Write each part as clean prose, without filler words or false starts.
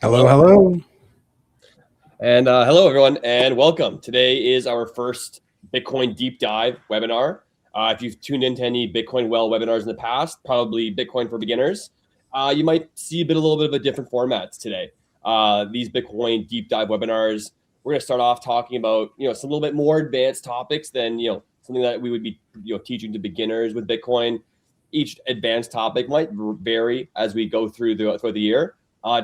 Hello, hello. And hello, everyone, and welcome. Today is our first Bitcoin deep dive webinar. If you've tuned into any Bitcoin Well webinars in the past, probably Bitcoin for beginners, you might see a little bit of a different format today. These Bitcoin deep dive webinars, we're going to start off talking about some little bit more advanced topics than something that we would be teaching to beginners with Bitcoin. Each advanced topic might vary as we go through the year.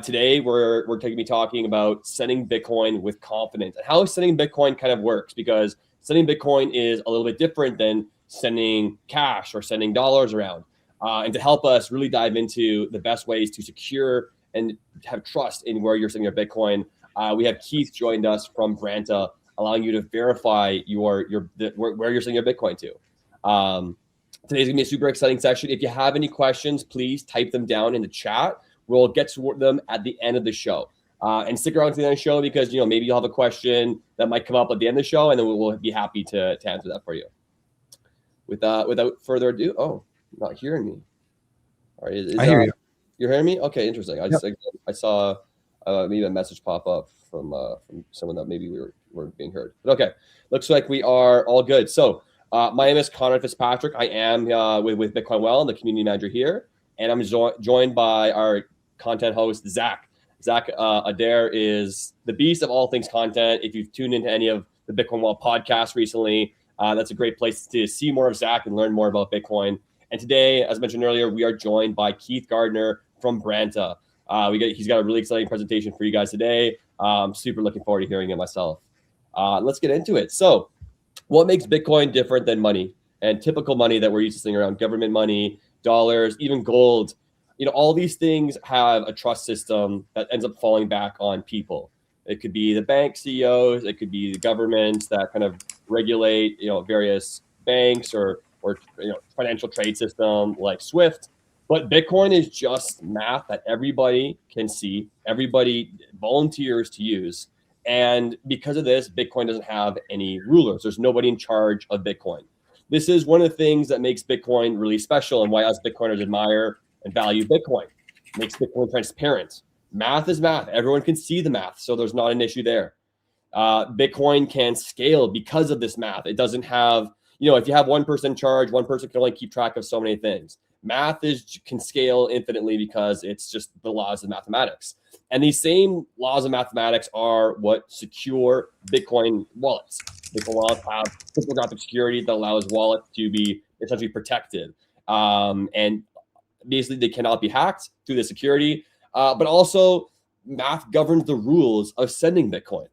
Today, we're going to be talking about sending Bitcoin with confidence and how sending Bitcoin kind of works, because sending Bitcoin is a little bit different than sending cash or sending dollars around. And to help us really dive into the best ways to secure and have trust in where you're sending your Bitcoin, we have Keith joined us from Branta, allowing you to verify where you're sending your Bitcoin to. Today's going to be a super exciting session. If you have any questions, please type them down in the chat. We'll get to them at the end of the show. And stick around to the end of the show because, maybe you'll have a question that might come up at the end of the show, and then we'll be happy to answer that for you. Without further ado, not hearing me. All right, I hear you. You're hearing me? Okay, interesting. I saw maybe a message pop up from someone that maybe we weren't being heard. But okay, looks like we are all good. So my name is Connor Fitzpatrick. I am with Bitcoin Well, the community manager here, and I'm joined by our content host, Zach. Zach Adair is the beast of all things content. If you've tuned into any of the Bitcoin Well podcast recently, that's a great place to see more of Zach and learn more about Bitcoin. And today, as mentioned earlier, we are joined by Keith Gardner from Branta. He's got a really exciting presentation for you guys today. Super looking forward to hearing it myself. Let's get into it. So, what makes Bitcoin different than money and typical money that we're used to seeing around? Government money, dollars, even gold. All these things have a trust system that ends up falling back on people. It could be the bank CEOs, it could be the governments that kind of regulate, various banks or financial trade system like SWIFT. But Bitcoin is just math that everybody can see, everybody volunteers to use. And because of this, Bitcoin doesn't have any rulers. There's nobody in charge of Bitcoin. This is one of the things that makes Bitcoin really special and why us Bitcoiners admire and value Bitcoin. It makes Bitcoin transparent. Math is math. Everyone can see the math, so there's not an issue there. Bitcoin can scale because of this math. It doesn't have, if you have one person in charge, one person can only keep track of so many things. Math can scale infinitely because it's just the laws of mathematics. And these same laws of mathematics are what secure Bitcoin wallets. Bitcoin wallets have cryptographic security that allows wallets to be essentially protected. And basically, they cannot be hacked through the security, but also math governs the rules of sending Bitcoin.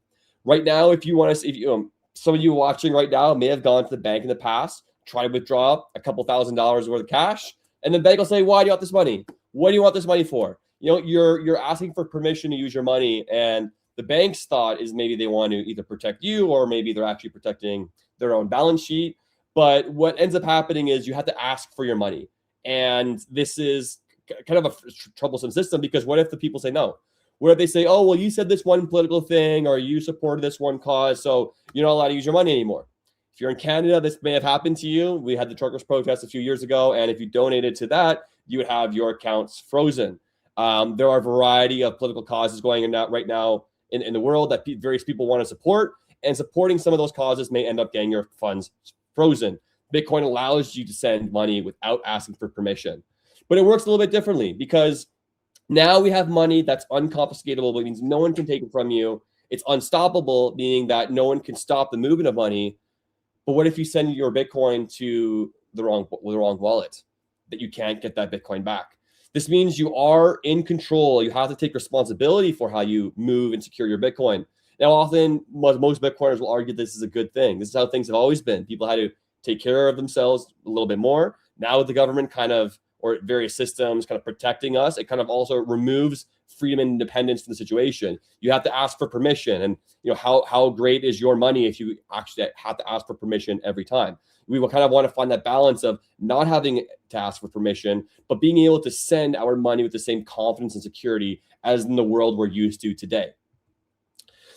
Right now, if you want to, some of you watching right now may have gone to the bank in the past, try to withdraw a couple $1,000s worth of cash, and the bank will say, "Why do you want this money? What do you want this money for?" You're asking for permission to use your money, and the bank's thought is maybe they want to either protect you or maybe they're actually protecting their own balance sheet. But what ends up happening is you have to ask for your money. And this is kind of a troublesome system because what if the people say no? What if they say, "Oh, well, you said this one political thing or you supported this one cause, so you're not allowed to use your money anymore"? If you're in Canada, this may have happened to you. We had the truckers protest a few years ago, and if you donated to that, you would have your accounts frozen. There are a variety of political causes going on right now in the world that various people want to support, and supporting some of those causes may end up getting your funds frozen. Bitcoin allows you to send money without asking for permission. But it works a little bit differently because now we have money that's unconfiscatable, which means no one can take it from you. It's unstoppable, meaning that no one can stop the movement of money. But what if you send your Bitcoin to the wrong wallet, that you can't get that Bitcoin back? This means you are in control. You have to take responsibility for how you move and secure your Bitcoin. Now, often, most Bitcoiners will argue this is a good thing. This is how things have always been. People had to take care of themselves a little bit more. Now with the government or various systems kind of protecting us, it kind of also removes freedom and independence from the situation. You have to ask for permission. And how great is your money if you actually have to ask for permission every time? We will kind of want to find that balance of not having to ask for permission, but being able to send our money with the same confidence and security as in the world we're used to today.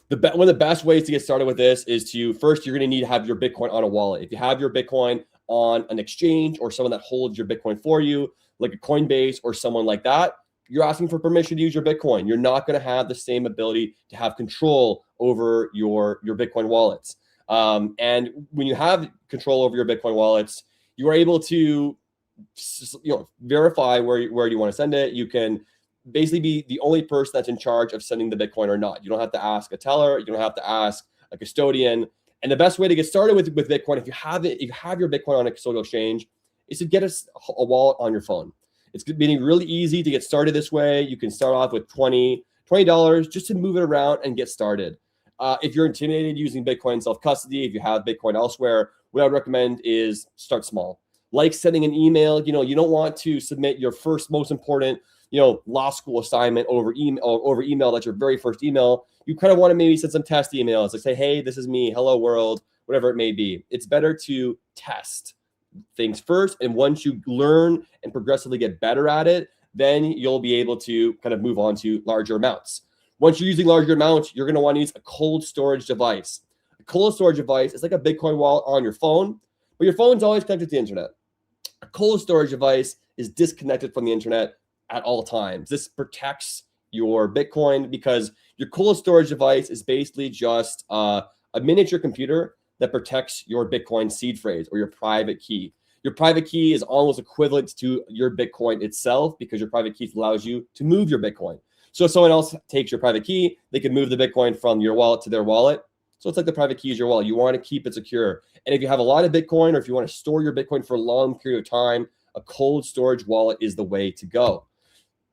One of the best ways to get started with this is first, you're going to need to have your Bitcoin on a wallet. If you have your Bitcoin on an exchange or someone that holds your Bitcoin for you, like a Coinbase or someone like that, you're asking for permission to use your Bitcoin. You're not going to have the same ability to have control over your Bitcoin wallets. And when you have control over your Bitcoin wallets, you are able to verify where you want to send it. You can basically be the only person that's in charge of sending the Bitcoin or not. You don't have to ask a teller. You don't have to ask a custodian. And the best way to get started with Bitcoin, if you have your Bitcoin on a custodial exchange, is to get a wallet on your phone. It's being really easy to get started this way. You can start off with $20 just to move it around and get started. If you're intimidated using Bitcoin self-custody, if you have Bitcoin elsewhere, what I would recommend is start small. Like sending an email, you don't want to submit your first most important, law school assignment over email. That's your very first email. You kind of want to maybe send some test emails, like say, hey, this is me, hello world, whatever it may be. It's better to test things first. And once you learn and progressively get better at it, then you'll be able to kind of move on to larger amounts. Once you're using larger amounts, you're going to want to use a cold storage device. A cold storage device is like a Bitcoin wallet on your phone, but your phone's always connected to the internet. A cold storage device is disconnected from the internet at all times. This protects your Bitcoin because your cold storage device is basically just a miniature computer that protects your Bitcoin seed phrase or your private key. Your private key is almost equivalent to your Bitcoin itself because your private key allows you to move your Bitcoin. So if someone else takes your private key, they can move the Bitcoin from your wallet to their wallet. So it's like the private key is your wallet. You want to keep it secure. And if you have a lot of Bitcoin or if you want to store your Bitcoin for a long period of time, a cold storage wallet is the way to go.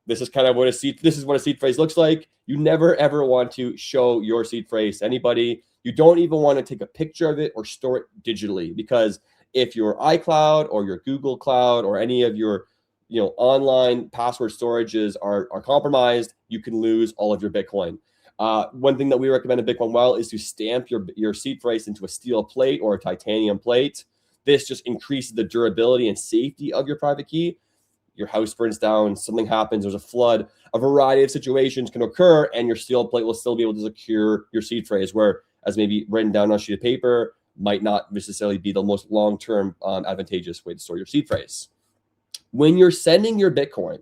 This is kind of what a seed phrase looks like. You never, ever want to show your seed phrase to anybody. You don't even want to take a picture of it or store it digitally, because if your iCloud or your Google Cloud or any of your online password storages are compromised, you can lose all of your Bitcoin. One thing that we recommend in Bitcoin Wallet is to stamp your seed phrase into a steel plate or a titanium plate. This just increases the durability and safety of your private key. Your house burns down, something happens, there's a flood, a variety of situations can occur, and your steel plate will still be able to secure your seed phrase, whereas maybe written down on a sheet of paper might not necessarily be the most long-term advantageous way to store your seed phrase. When you're sending your Bitcoin,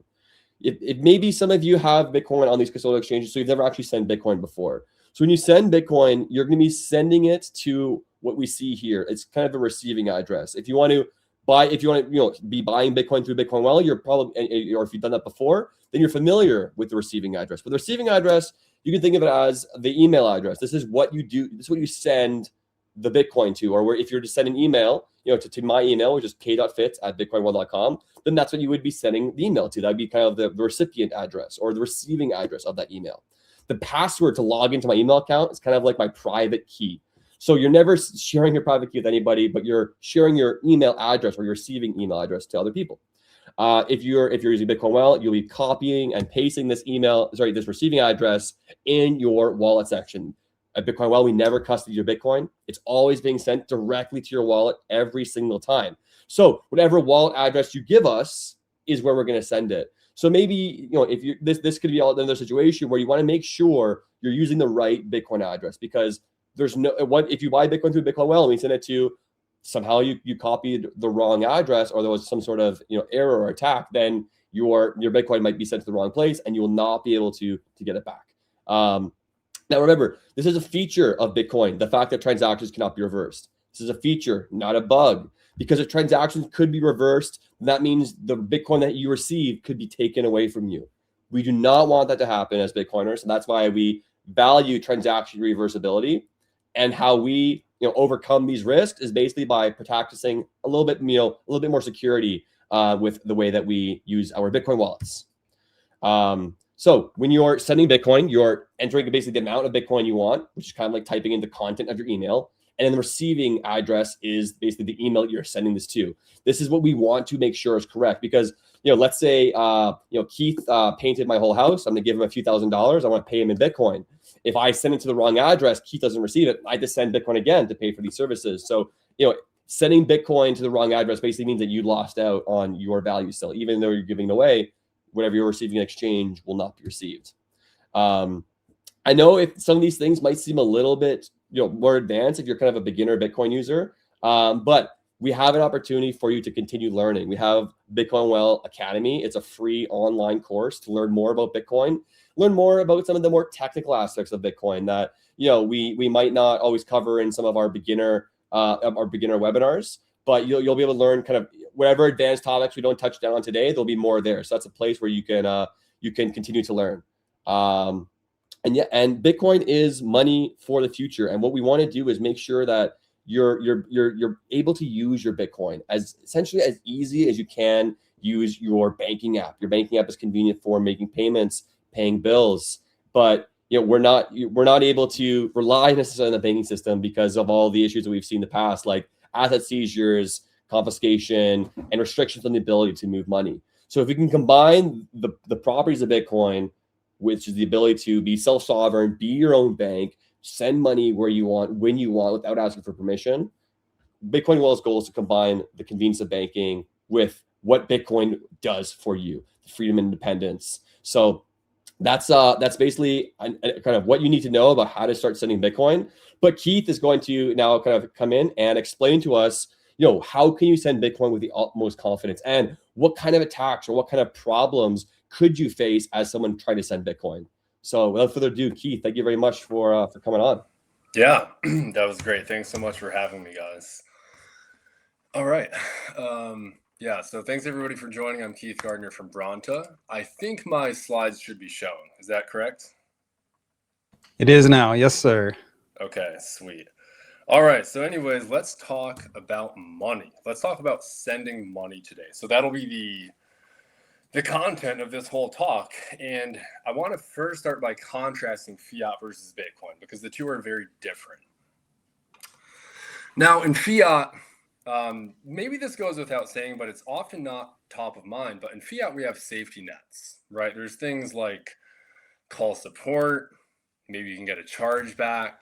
it may be some of you have Bitcoin on these custodial exchanges, so you've never actually sent Bitcoin before. So when you send Bitcoin, you're going to be sending it to what we see here. It's kind of a receiving address. If you want to be buying Bitcoin through Bitcoin Wallet, you're probably, or if you've done that before, then you're familiar with the receiving address. But the receiving address, you can think of it as the email address. This is what you do. This is what you send the Bitcoin to, or if you're to send an email, to my email, which is k.fitz@bitcoinwall.com, then that's what you would be sending the email to. That'd be kind of the recipient address or the receiving address of that email. The password to log into my email account is kind of like my private key. So you're never sharing your private key with anybody, but you're sharing your email address or your receiving email address to other people. If you're using Bitcoin Wallet, you'll be copying and pasting this receiving address in your wallet section. At Bitcoin Wallet, we never custody your Bitcoin. It's always being sent directly to your wallet every single time. So whatever wallet address you give us is where we're going to send it. So maybe, if this could be another situation where you want to make sure you're using the right Bitcoin address, because if you buy Bitcoin through Bitcoin Wallet and we send it to, somehow you copied the wrong address, or there was some sort of error or attack, then your Bitcoin might be sent to the wrong place and you will not be able to get it back. Now remember, this is a feature of Bitcoin, the fact that transactions cannot be reversed. This is a feature, not a bug, because if transactions could be reversed, that means the Bitcoin that you receive could be taken away from you. We do not want that to happen as Bitcoiners, and that's why we value transaction reversibility. And how we overcome these risks is basically by practicing a little bit more security with the way that we use our Bitcoin wallets. So when you're sending Bitcoin, you're entering basically the amount of Bitcoin you want, which is kind of like typing in the content of your email. And then the receiving address is basically the email you're sending this to. This is what we want to make sure is correct, because let's say Keith painted my whole house. I'm gonna give him a few $1,000s. I want to pay him in Bitcoin. If I send it to the wrong address, Keith doesn't receive it, I just send Bitcoin again to pay for these services. So sending Bitcoin to the wrong address basically means that you lost out on your value still, even though you're giving it away. Whatever you're receiving in exchange will not be received. I know if some of these things might seem a little bit more advanced if you're kind of a beginner Bitcoin user, but we have an opportunity for you to continue learning. We have Bitcoin Well Academy. It's a free online course to learn more about Bitcoin, learn more about some of the more technical aspects of Bitcoin that, we might not always cover in some of our beginner webinars, but you'll be able to learn kind of whatever advanced topics we don't touch down on today. There'll be more there. So that's a place where you can continue to learn. And Bitcoin is money for the future. And what we want to do is make sure that you're able to use your Bitcoin as essentially as easy as you can use your banking app. Your banking app is convenient for making payments, paying bills, but we're not able to rely necessarily on the banking system because of all the issues that we've seen in the past, like asset seizures, confiscation, and restrictions on the ability to move money. So if we can combine the properties of Bitcoin, which is the ability to be self-sovereign, be your own bank, send money where you want, when you want, without asking for permission. Bitcoin Well's goal is to combine the convenience of banking with what Bitcoin does for you, freedom and independence. So that's basically kind of what you need to know about how to start sending Bitcoin. But Keith is going to now kind of come in and explain to us, how can you send Bitcoin with the utmost confidence, and what kind of attacks or what kind of problems could you face as someone trying to send Bitcoin? So without further ado, Keith, thank you very much for coming on. Yeah, that was great. Thanks so much for having me, guys. All right. So thanks everybody for joining. I'm Keith Gardner from Branta. I think my slides should be shown. Is that correct? It is now. Yes, sir. Okay, sweet. All right. So anyways, let's talk about money. Let's talk about sending money today. So that'll be the content of this whole talk. And I want to first start by contrasting fiat versus Bitcoin, because the two are very different. Now in fiat, maybe this goes without saying, but it's often not top of mind. But in fiat, we have safety nets, right? There's things like call support, maybe you can get a chargeback.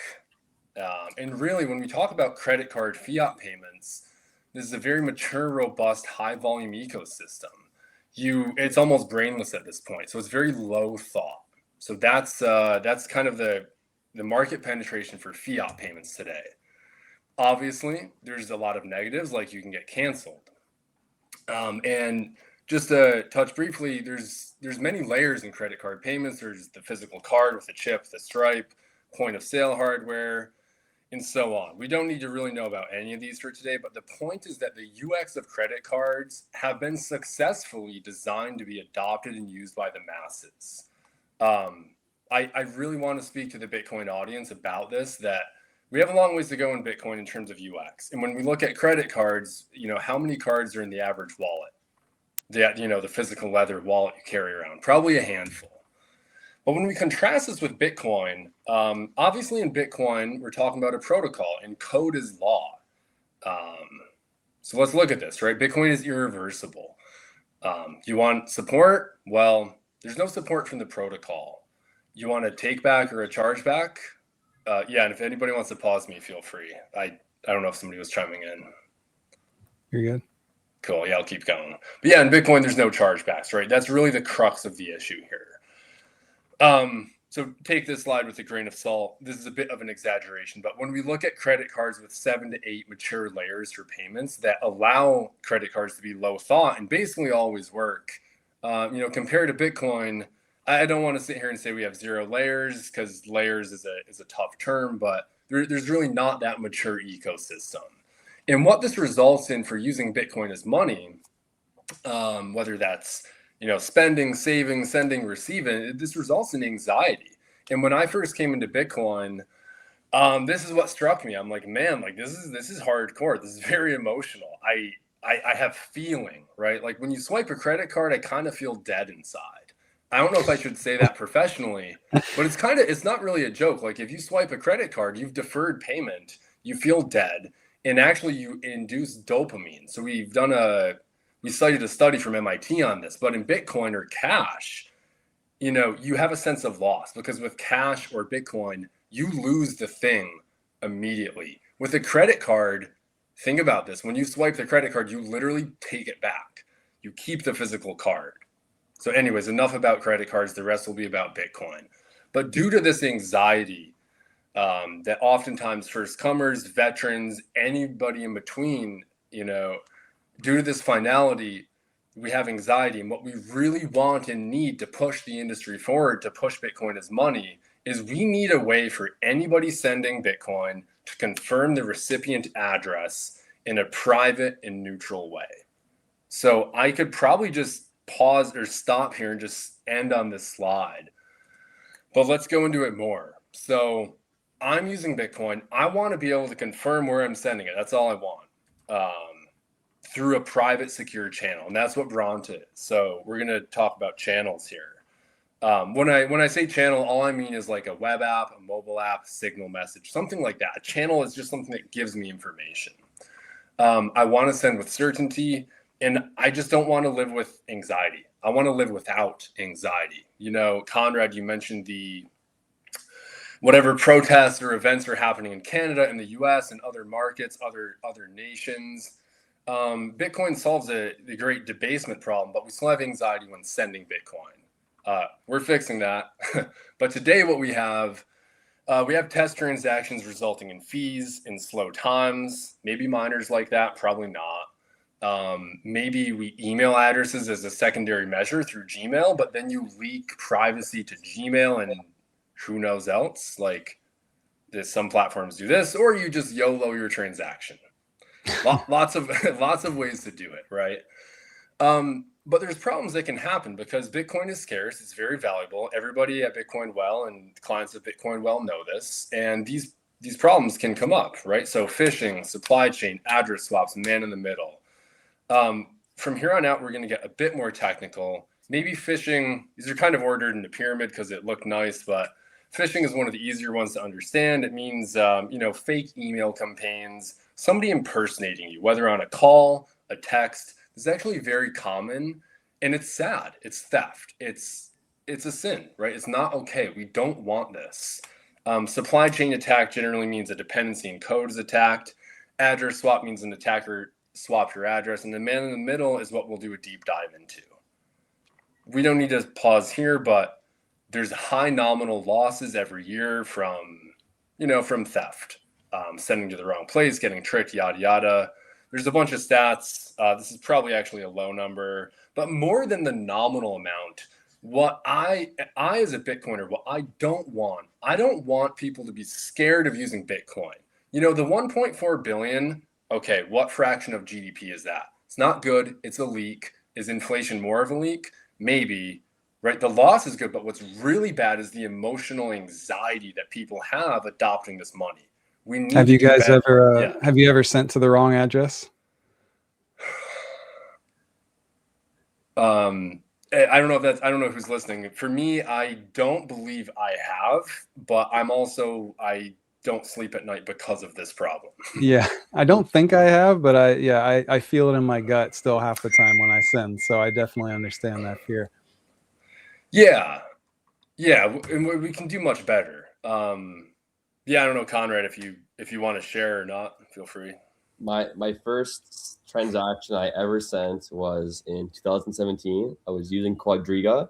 And really, when we talk about credit card fiat payments, this is a very mature, robust, high volume ecosystem. It's almost brainless at this point. So it's very low thought. So that's kind of the market penetration for fiat payments today. Obviously, there's a lot of negatives, like you can get canceled. And just to touch briefly, there's many layers in credit card payments. There's the physical card with the chip, the stripe, point of sale hardware, and so on. We don't need to really know about any of these for today, but the point is that the UX of credit cards have been successfully designed to be adopted and used by the masses. I really want to speak to the Bitcoin audience about this, that we have a long ways to go in Bitcoin in terms of UX. And when we look at credit cards, how many cards are in the average wallet? The physical leather wallet you carry around? Probably a handful. But when we contrast this with Bitcoin, obviously in Bitcoin, we're talking about a protocol, and code is law. So let's look at this, right? Bitcoin is irreversible. You want support? Well, there's no support from the protocol. You want a take back or a chargeback? And if anybody wants to pause me, feel free. I don't know if somebody was chiming in. You're good. Cool. Yeah, I'll keep going. But yeah, in Bitcoin, there's no chargebacks, right? That's really the crux of the issue here. So take this slide with a grain of salt. This is a bit of an exaggeration, but when we look at credit cards with 7 to 8 mature layers for payments that allow credit cards to be low thought and basically always work, compared to Bitcoin, I don't want to sit here and say we have 0 layers, because layers is a tough term, but there's really not that mature ecosystem. And what this results in for using Bitcoin as money, whether that's spending, saving, sending, receiving, this results in anxiety. And when I first came into Bitcoin, this is what struck me. I'm like, man, like this is hardcore. This is very emotional. I have feeling, right? Like when you swipe a credit card, I kind of feel dead inside. I don't know if I should say that professionally, but it's not really a joke. Like if you swipe a credit card, you've deferred payment, you feel dead, and actually you induce dopamine. So we cited a study from MIT on this, but in Bitcoin or cash, you have a sense of loss, because with cash or Bitcoin, you lose the thing immediately. With a credit card, think about this. When you swipe the credit card, you literally take it back. You keep the physical card. So anyways, enough about credit cards. The rest will be about Bitcoin. But due to this anxiety that oftentimes first comers, veterans, anybody in between Due to this finality, we have anxiety. And what we really want and need to push the industry forward, to push Bitcoin as money, is we need a way for anybody sending Bitcoin to confirm the recipient address in a private and neutral way. So I could probably just pause or stop here and just end on this slide. But let's go into it more. So I'm using Bitcoin. I want to be able to confirm where I'm sending it. That's all I want. Through a private secure channel. And that's what Branta is. So we're going to talk about channels here. When I say channel, all I mean is like a web app, a mobile app, signal message, something like that. A channel is just something that gives me information. I want to send with certainty, and I just don't want to live with anxiety. I want to live without anxiety. Conrad, you mentioned the whatever protests or events are happening in Canada, in the US, and other markets, other nations. Bitcoin solves the great debasement problem, but we still have anxiety when sending Bitcoin. We're fixing that. But today what we have test transactions resulting in fees, in slow times. Maybe miners like that, probably not. Maybe we email addresses as a secondary measure through Gmail, but then you leak privacy to Gmail and who knows else. Like some platforms do this, or you just YOLO your transaction. Lots of ways to do it, right? But there's problems that can happen because Bitcoin is scarce. It's very valuable. Everybody at Bitcoin Well and clients of Bitcoin Well know this. And these problems can come up, right? So phishing, supply chain, address swaps, man in the middle. From here on out, we're going to get a bit more technical. Maybe phishing, these are kind of ordered in a pyramid because it looked nice, but phishing is one of the easier ones to understand. It means, fake email campaigns, somebody impersonating you, whether on a call, a text. This is actually very common, and it's sad. It's theft. It's a sin, right? It's not okay. We don't want this. Supply chain attack generally means a dependency in code is attacked. Address swap means an attacker swapped your address, and the man in the middle is what we'll do a deep dive into. We don't need to pause here, but there's high nominal losses every year from theft, sending to the wrong place, getting tricked, yada, yada. There's a bunch of stats. This is probably actually a low number, but more than the nominal amount, what I as a Bitcoiner, what I don't want people to be scared of using Bitcoin. The 1.4 billion, okay, what fraction of GDP is that? It's not good. It's a leak. Is inflation more of a leak? Maybe. Right, the loss is good, but what's really bad is the emotional anxiety that people have adopting this money. We need Have you guys better. ever have you ever sent to the wrong address? I don't know who's listening. For me, I don't believe I have, but I don't sleep at night because of this problem. Yeah, I don't think I have, but I feel it in my gut still half the time when I send. So I definitely understand that fear. Yeah, and we can do much better. I don't know, Conrad, if you want to share or not, feel free. My first transaction I ever sent was in 2017. I was using Quadriga,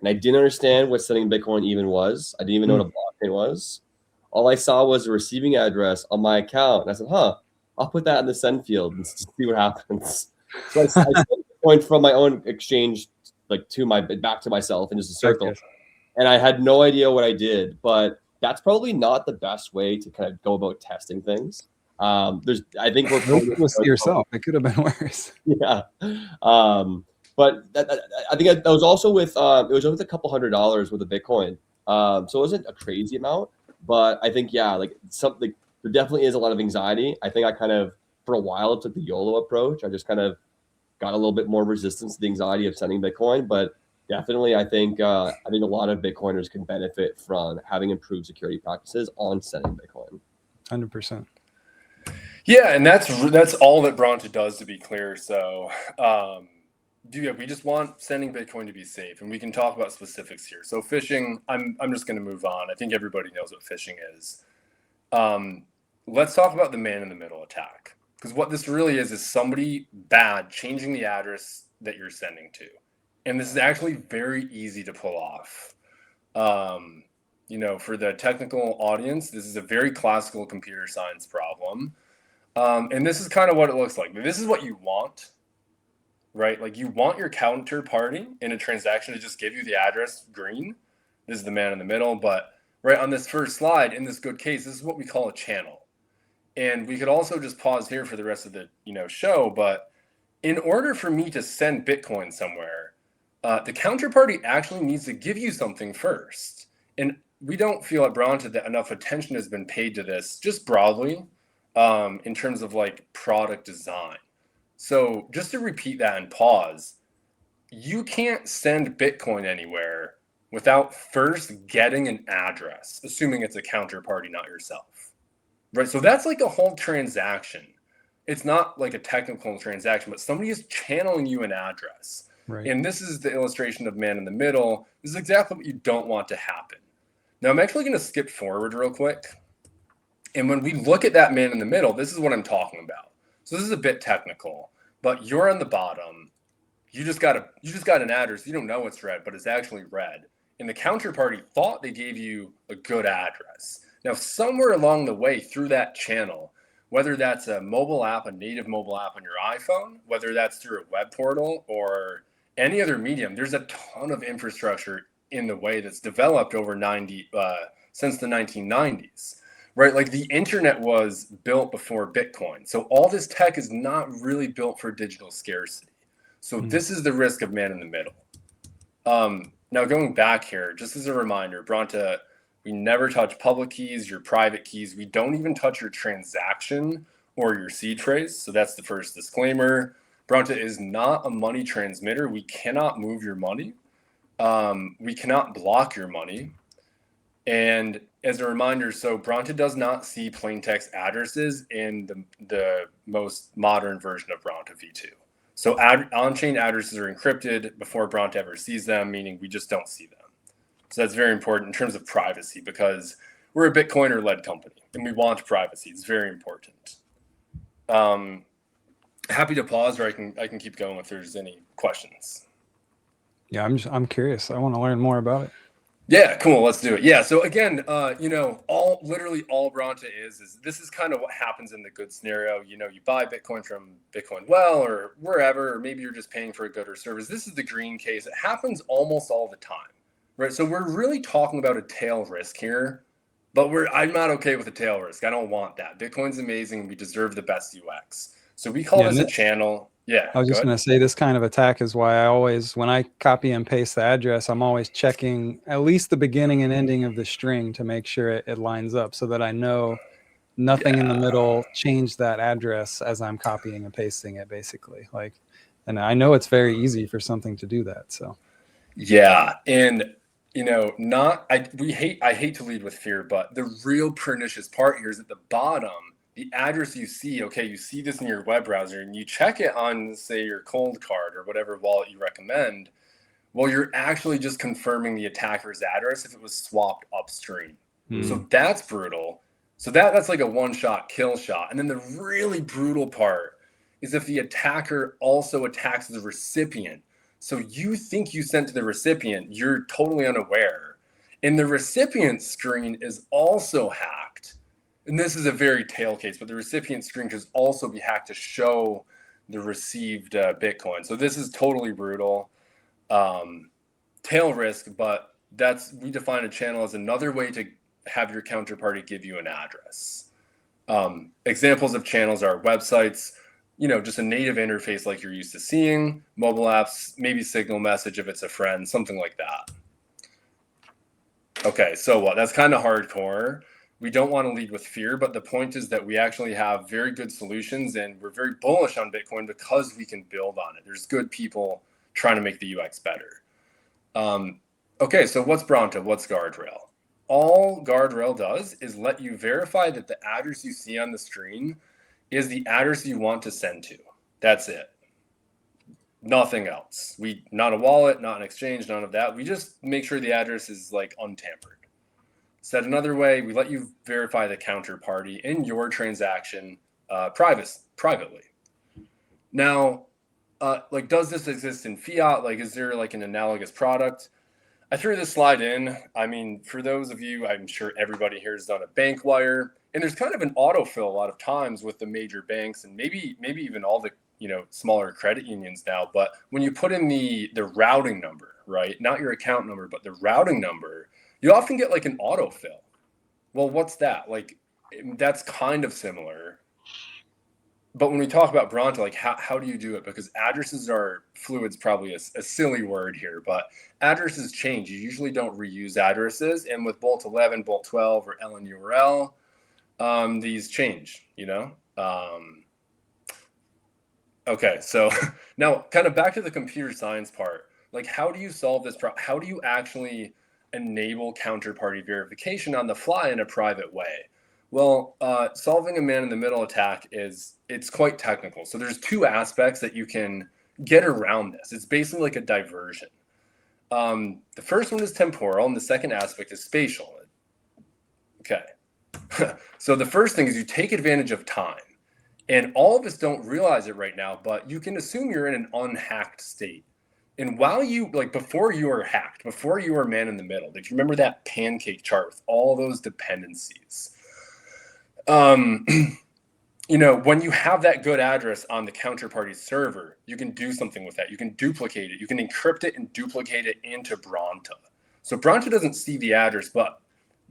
and I didn't understand what sending Bitcoin even was. I didn't even know what a blockchain was. All I saw was a receiving address on my account, and I said, I'll put that in the send field and see what happens. So I sent Bitcoin from my own exchange back to myself in just a circle. Okay. And I had no idea what I did, but that's probably not the best way to kind of go about testing things. I think it was yourself. It could have been worse. Yeah. But I think that was also with it was with a couple $100 worth of Bitcoin. So it wasn't a crazy amount, but I think something there definitely is a lot of anxiety. I think I kind of for a while took the YOLO approach. I just kind of got a little bit more resistance to the anxiety of sending Bitcoin, but definitely I think a lot of Bitcoiners can benefit from having improved security practices on sending Bitcoin. 100%. Yeah, and that's all that Branta does, to be clear. So we just want sending Bitcoin to be safe, and we can talk about specifics here. So phishing, I'm just going to move on. I think everybody knows what phishing is. Let's talk about the man in the middle attack, because what this really is somebody bad changing the address that you're sending to, and this is actually very easy to pull off. For the technical audience, this is a very classical computer science problem. And this is kind of what it looks like. This is what you want, right? Like you want your counterparty in a transaction to just give you the address green. This is the man in the middle. But right on this first slide, in this good case, this is what we call a channel. And we could also just pause here for the rest of the show. But in order for me to send Bitcoin somewhere, the counterparty actually needs to give you something first. And we don't feel at Branta that enough attention has been paid to this, just broadly, in terms of like product design. So just to repeat that and pause, you can't send Bitcoin anywhere without first getting an address, assuming it's a counterparty, not yourself. Right? So that's like a whole transaction. It's not like a technical transaction, but somebody is channeling you an address. Right. And this is the illustration of man in the middle. This is exactly what you don't want to happen. Now, I'm actually going to skip forward real quick. And when we look at that man in the middle, this is what I'm talking about. So this is a bit technical, but you're on the bottom. You just got an address. You don't know it's red, but it's actually red. And the counterparty thought they gave you a good address. Now, somewhere along the way through that channel, whether that's a mobile app, a native mobile app on your iPhone, whether that's through a web portal or any other medium, there's a ton of infrastructure in the way that's developed over since the 1990s, right? Like the internet was built before Bitcoin. So all this tech is not really built for digital scarcity. So this is the risk of man in the middle. Now going back here, just as a reminder, Branta, we never touch public keys, your private keys. We don't even touch your transaction or your seed phrase. So that's the first disclaimer. Branta is not a money transmitter. We cannot move your money. We cannot block your money. And as a reminder, so Branta does not see plain text addresses in the most modern version of Branta v2. So on-chain addresses are encrypted before Branta ever sees them, meaning we just don't see them. So that's very important in terms of privacy because we're a Bitcoiner-led company and we want privacy. It's very important. Happy to pause, or I can keep going if there's any questions. Yeah, I'm curious. I want to learn more about it. Yeah, cool. Let's do it. Yeah. So again, literally all Branta is this is kind of what happens in the good scenario. You buy Bitcoin from Bitcoin Well or wherever, or maybe you're just paying for a good or service. This is the green case. It happens almost all the time, right? So we're really talking about a tail risk here, but I'm not okay with a tail risk. I don't want that. Bitcoin's amazing. We deserve the best UX. So we call this a channel. Yeah. I was just going to say this kind of attack is why I always, when I copy and paste the address, I'm always checking at least the beginning and ending of the string to make sure it lines up so that I know nothing in the middle changed that address as I'm copying and pasting it, basically. And I know it's very easy for something to do that. So, yeah. And, I hate to lead with fear, but the real pernicious part here is at the bottom. The address you see this in your web browser and you check it on, say, your cold card or whatever wallet you recommend. Well, you're actually just confirming the attacker's address if it was swapped upstream. So that's brutal. So that's like a one-shot kill shot. And then the really brutal part is if the attacker also attacks the recipient. So you think you sent to the recipient, you're totally unaware. And the recipient screen is also hacked. And this is a very tail case, but the recipient screen could also be hacked to show the received Bitcoin. So this is totally brutal. Tail risk, but we define a channel as another way to have your counterparty give you an address. Examples of channels are websites, just a native interface like you're used to seeing, mobile apps, maybe signal message if it's a friend, something like that. Okay, so what? That's kind of hardcore. We don't want to lead with fear, but the point is that we actually have very good solutions and we're very bullish on Bitcoin because we can build on it. There's good people trying to make the UX better. Okay, so what's Branta? What's Guardrail? All Guardrail does is let you verify that the address you see on the screen is the address you want to send to. That's it. Nothing else. Not a wallet, not an exchange, none of that. We just make sure the address is like untampered. Said another way, we let you verify the counterparty in your transaction privately. Now, does this exist in Fiat? Is there an analogous product? I threw this slide in. I mean, for those of you, I'm sure everybody here has done a bank wire, and there's kind of an autofill a lot of times with the major banks, and maybe even all the smaller credit unions now. But when you put in the routing number, right, not your account number, but the routing number, you often get like an autofill. Well, what's that? Like, that's kind of similar. But when we talk about Branta, like how do you do it? Because addresses are fluid's probably a silly word here, but addresses change. You usually don't reuse addresses. And with Bolt 11, Bolt 12, or LNURL, these change, Okay, so now kind of back to the computer science part. Like, how do you solve this problem? How do you actually enable counterparty verification on the fly in a private way? Well, solving a man-in-the-middle attack it's quite technical. So there's two aspects that you can get around this. It's basically like a diversion. The first one is temporal, and the second aspect is spatial. Okay. So the first thing is you take advantage of time. And all of us don't realize it right now, but you can assume you're in an unhacked state. And while before you are hacked, before you are man in the middle, if you remember that pancake chart with all those dependencies, when you have that good address on the counterparty server, you can do something with that. You can duplicate it. You can encrypt it and duplicate it into Branta. So Branta doesn't see the address, but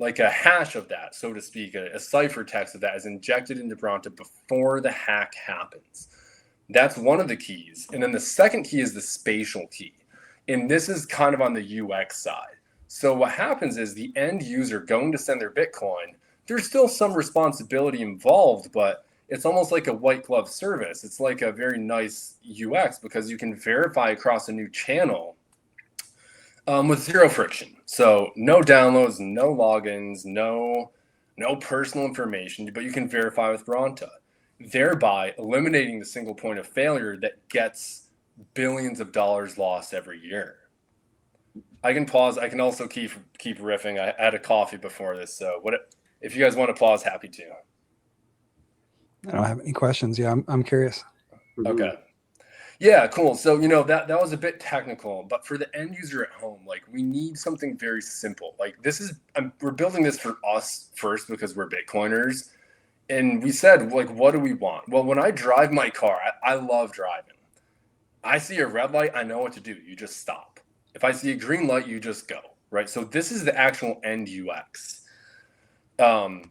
like a hash of that, so to speak, a ciphertext of that is injected into Branta before the hack happens. That's one of the keys. And then the second key is the spatial key. And this is kind of on the UX side. So what happens is the end user going to send their Bitcoin, there's still some responsibility involved, but it's almost like a white glove service. It's like a very nice UX because you can verify across a new channel with zero friction. So no downloads, no logins, no personal information, but you can verify with Branta, thereby eliminating the single point of failure that gets billions of dollars lost every year. I can pause. I can also keep riffing. I had a coffee before this, so if you guys want to pause, happy to. I don't have any questions. Yeah, I'm curious. Okay. Yeah, cool. So, that was a bit technical, but for the end user at home, like, we need something very simple. Like, we're building this for us first because we're Bitcoiners. And we said, like, what do we want? Well, when I drive my car, I love driving. I see a red light, I know what to do. You just stop. If I see a green light, you just go, right? So this is the actual end UX.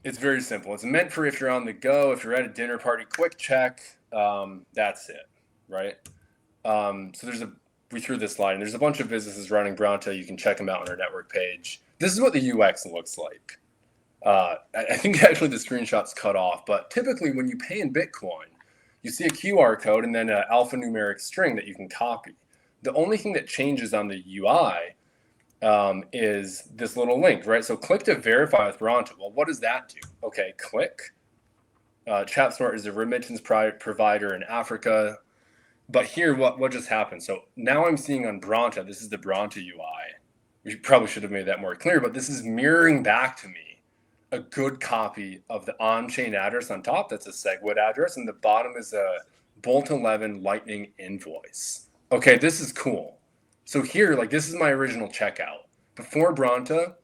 It's very simple. It's meant for if you're on the go, if you're at a dinner party, quick check. That's it, right? So we threw this slide, and there's a bunch of businesses running Branta. You can check them out on our network page. This is what the UX looks like. I think actually the screenshot's cut off, but typically when you pay in Bitcoin, you see a QR code and then an alphanumeric string that you can copy. The only thing that changes on the UI is this little link, right? So click to verify with Branta. Well, what does that do? Okay, click. ChapSmart is a remittance provider in Africa. But here, what just happened? So now I'm seeing on Branta, this is the Branta UI. We probably should have made that more clear, but this is mirroring back to me a good copy of the on-chain address on top. That's a SegWit address, and the bottom is a Bolt 11 Lightning invoice. Okay, this is cool. So here, like, this is my original checkout. Before Branta,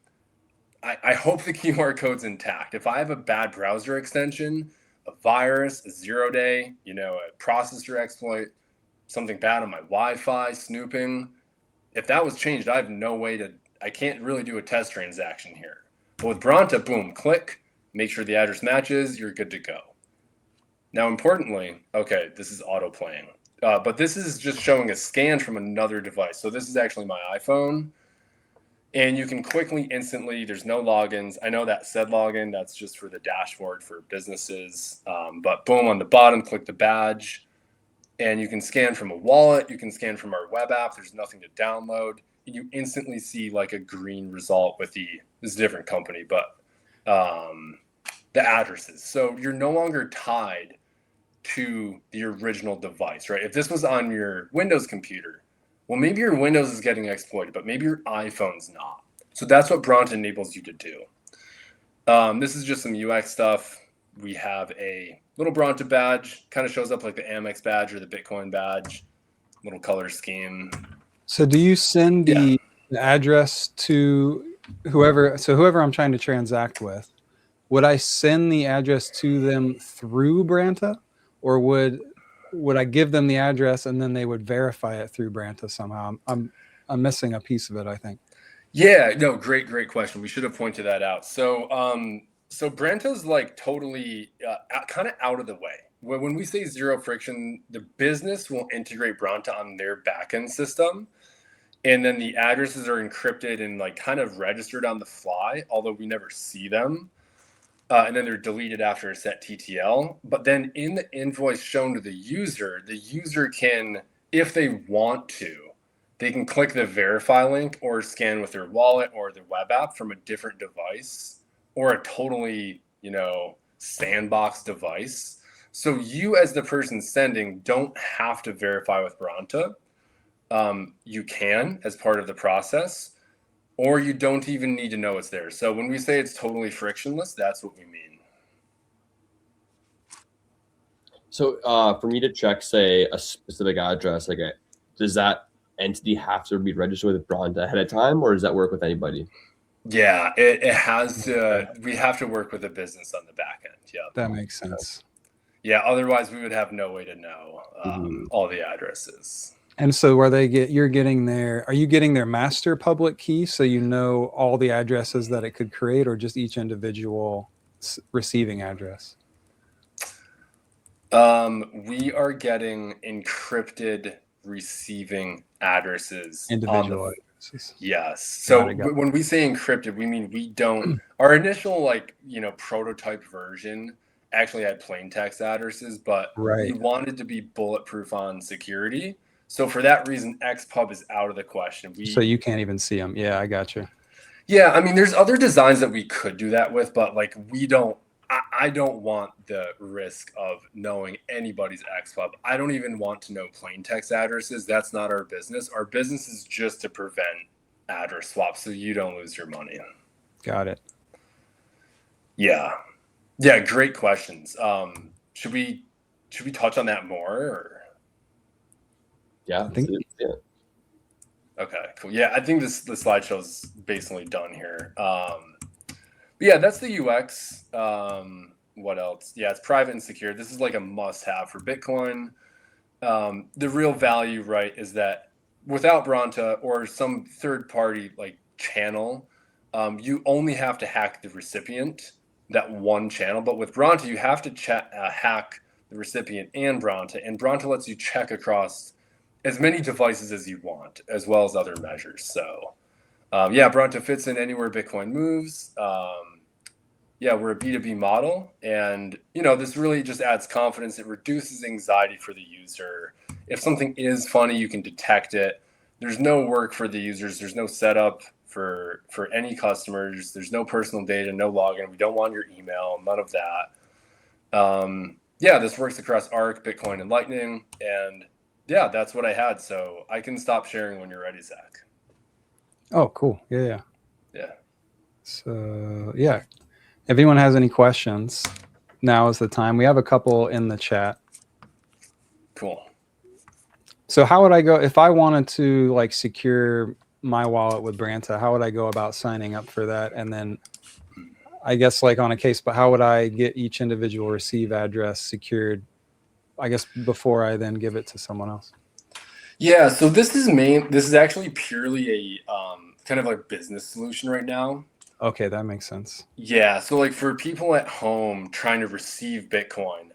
I hope the QR code's intact. If I have a bad browser extension, a virus, a 0-day, a processor exploit, something bad on my Wi-Fi, snooping, if that was changed, I have no way I can't really do a test transaction here. But with Branta, boom, click, make sure the address matches, you're good to go. Now, importantly, okay, this is auto playing. But this is just showing a scan from another device. So this is actually my iPhone. And you can quickly, instantly, there's no logins. I know that said login, that's just for the dashboard for businesses. But boom, on the bottom, click the badge. And you can scan from a wallet. You can scan from our web app. There's nothing to download. And you instantly see like a green result with this is a different company, but the addresses. So you're no longer tied to the original device, right? If this was on your Windows computer, well, maybe your Windows is getting exploited, but maybe your iPhone's not. So that's what Branta enables you to do. This is just some UX stuff. We have a little Branta badge, kind of shows up like the Amex badge or the Bitcoin badge, little color scheme. So do you send the the address to whoever I'm trying to transact with, would I send the address to them through Branta, or would I give them the address and then they would verify it through Branta somehow? I'm missing a piece of it, I think. Yeah, no, great question. We should have pointed that out. So so Branta's like totally kind of out of the way. When we say zero friction, the business will integrate Branta on their backend system, and then the addresses are encrypted and like kind of registered on the fly, although we never see them. And then they're deleted after a set TTL. But then in the invoice shown to the user can, if they want to, they can click the verify link or scan with their wallet or their web app from a different device or a totally, sandbox device. So you as the person sending don't have to verify with Branta. You can as part of the process, or you don't even need to know it's there. So when we say it's totally frictionless, that's what we mean. So for me to check, say, a specific address, like, does that entity have to be registered with Branta ahead of time, or does that work with anybody? Yeah, it has to. We have to work with a business on the back end. Yeah, that makes sense. Yeah, otherwise we would have no way to know all the addresses. And so are you getting their master public key, so you know all the addresses that it could create, or just each individual receiving address? We are getting encrypted receiving addresses. Individual addresses. Yes. So when we say encrypted, we mean we don't. Our initial prototype version actually had plain text addresses, but we wanted to be bulletproof on security. So for that reason, XPub is out of the question. So you can't even see them. Yeah, I got you. Yeah, I mean, there's other designs that we could do that with, but like we don't. I don't want the risk of knowing anybody's XPub. I don't even want to know plain text addresses. That's not our business. Our business is just to prevent address swaps so you don't lose your money. Got it. Yeah, great questions. Should we touch on that more? Or? Yeah, I think. Yeah. Okay, cool. Yeah, I think the slideshow is basically done here. Yeah, that's the UX. What else? Yeah, it's private and secure. This is like a must-have for Bitcoin. The real value, right, is that without Branta or some third-party like channel, you only have to hack the recipient, that one channel. But with Branta, you have to hack the recipient and Branta lets you check across as many devices as you want, as well as other measures. So, Branta fits in anywhere Bitcoin moves. We're a B2B model, and this really just adds confidence. It reduces anxiety for the user. If something is funny, you can detect it. There's no work for the users. There's no setup for any customers. There's no personal data, no login. We don't want your email, none of that. This works across Arc, Bitcoin, and Lightning, and that's what I had. So I can stop sharing when you're ready, Zach. Oh, cool. Yeah. So if anyone has any questions, now is the time. We have a couple in the chat. Cool. So how would I go if I wanted to like secure my wallet with Branta? How would I go about signing up for that? And then I guess like on a case, but how would I get each individual receive address secured, I guess, before I then give it to someone else? Yeah, so this is actually purely a kind of like business solution right now. Okay, that makes sense. Yeah, so like for people at home trying to receive Bitcoin,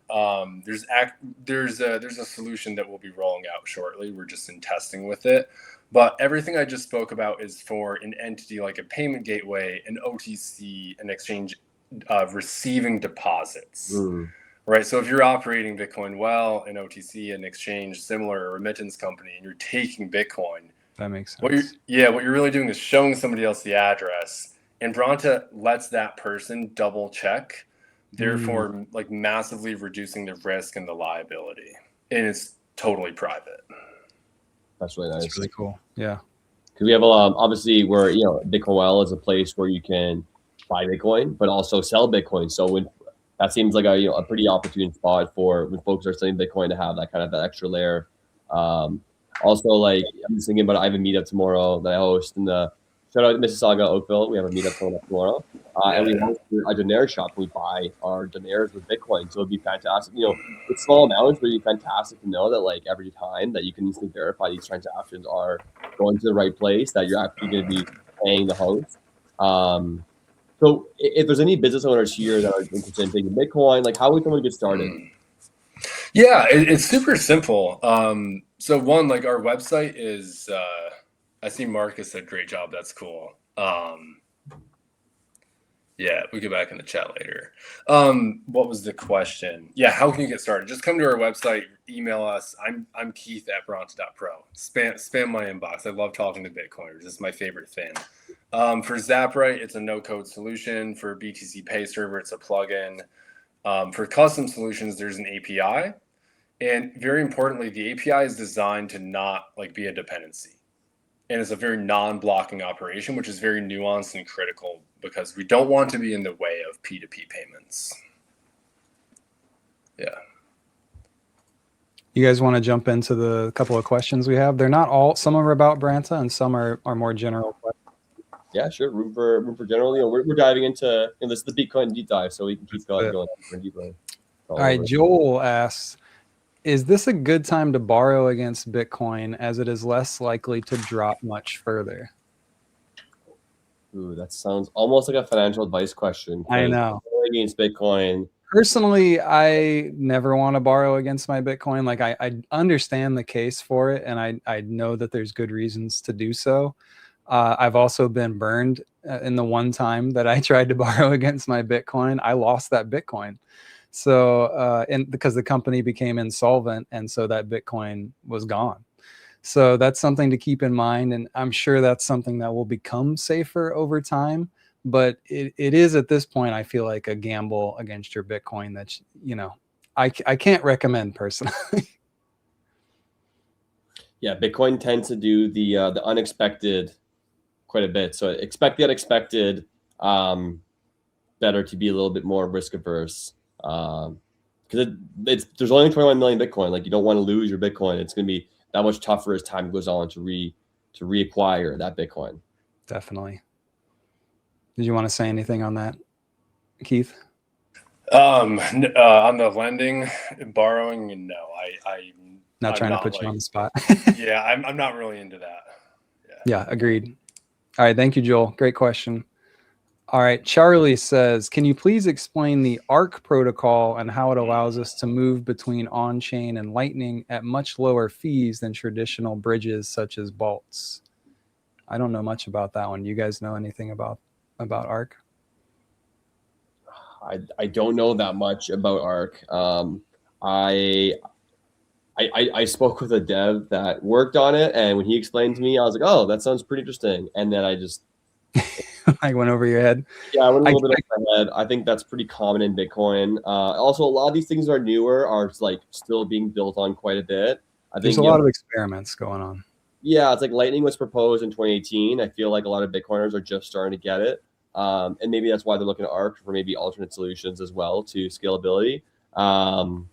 there's a solution that we'll be rolling out shortly. We're just in testing with it. But everything I just spoke about is for an entity like a payment gateway, an OTC, an exchange receiving deposits. Right. So if you're operating Bitcoin well, an OTC, an exchange, similar, a remittance company, and you're taking Bitcoin, that makes sense. What you're really doing is showing somebody else the address, and Branta lets that person double check, therefore like massively reducing the risk and the liability. And it's totally private. That's really nice. That's really cool. Yeah. Because we have obviously where Bitcoin Well is a place where you can buy Bitcoin, but also sell Bitcoin. So when that seems like a pretty opportune spot for when folks are selling Bitcoin to have that kind of that extra layer. Also, like I'm just thinking about I have a meetup tomorrow that I host, and the shout out to Mississauga, Oakville. We have a meetup coming up tomorrow. And we host a donaire shop. We buy our donaires with Bitcoin. So it'd be fantastic. With small amounts, but it'd be fantastic to know that like every time that you can easily verify these transactions are going to the right place, that you're actually going to be paying the host. So if there's any business owners here that are interested in taking Bitcoin, like how would someone get started? Yeah, it's super simple. So one, like our website is, I see Marcus said, great job. That's cool. Yeah, we get back in the chat later. What was the question? Yeah, how can you get started? Just come to our website, email us. I'm Keith at Branta.pro. Spam my inbox. I love talking to Bitcoiners. It's my favorite thing. For Zaprite, it's a no-code solution. For BTC Pay Server, it's a plugin. For custom solutions, there's an API. And very importantly, the API is designed to not like be a dependency. And it's a very non-blocking operation, which is very nuanced and critical because we don't want to be in the way of P2P payments. Yeah. You guys want to jump into the couple of questions we have? They're not all, some are about Branta and some are more general questions. Yeah, sure. Room for general. We're diving into, this is the Bitcoin deep dive, so we can keep going deeper. All right, Joel asks, is this a good time to borrow against Bitcoin as it is less likely to drop much further? Ooh, that sounds almost like a financial advice question. I know. Against Bitcoin. Personally, I never want to borrow against my Bitcoin. Like I understand the case for it, and I know that there's good reasons to do so. I've also been burned in the one time that I tried to borrow against my Bitcoin. I lost that Bitcoin. So, and because the company became insolvent, and so that Bitcoin was gone. So that's something to keep in mind. And I'm sure that's something that will become safer over time. But it is at this point, I feel like a gamble against your Bitcoin that, I can't recommend personally. Yeah, Bitcoin tends to do the unexpected quite a bit. So expect the unexpected. Better to be a little bit more risk averse. Because there's only 21 million Bitcoin. Like you don't want to lose your Bitcoin. It's going to be that much tougher as time goes on to reacquire that Bitcoin. Definitely. Did you want to say anything on that, Keith? On the lending and borrowing, no, I'm not trying to put you on the spot. Yeah, I'm not really into that. Yeah, agreed. All right, thank you, Joel. Great question. All right, Charlie says, can you please explain the ARC protocol and how it allows us to move between on-chain and Lightning at much lower fees than traditional bridges such as vaults? I don't know much about that one. You guys know anything about ARC? I don't know that much about ARC. I spoke with a dev that worked on it, and when he explained to me, I was like, oh, that sounds pretty interesting. And then I just I went over your head. Yeah, I went a little bit over my head. I think that's pretty common in Bitcoin. Also, a lot of these things are newer, are like still being built on quite a bit. There's a lot of experiments going on. Yeah, it's like Lightning was proposed in 2018. I feel like a lot of Bitcoiners are just starting to get it. And maybe that's why they're looking at ARC for maybe alternate solutions as well to scalability. Well,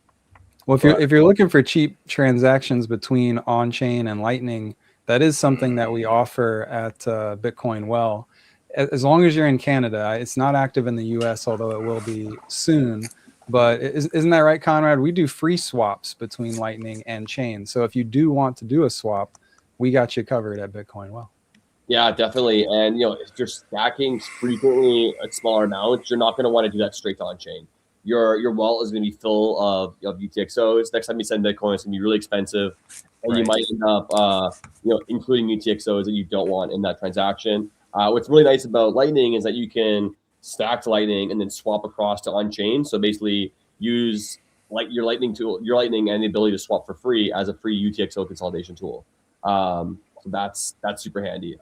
if you're looking for cheap transactions between on-chain and Lightning, that is something that we offer at Bitcoin Well. As long as you're in Canada, it's not active in the US, although it will be soon. But isn't that right, Conrad? We do free swaps between Lightning and chain. So if you do want to do a swap, we got you covered at Bitcoin Well. Yeah, definitely. And if you're stacking frequently at smaller amounts, you're not going to want to do that straight on chain. Your wallet is going to be full of UTXOs. Next time you send Bitcoin, it's going to be really expensive, and you might end up including UTXOs that you don't want in that transaction. What's really nice about Lightning is that you can stack to Lightning and then swap across to on-chain. So basically use like your Lightning and the ability to swap for free as a free UTXO consolidation tool. So that's super handy.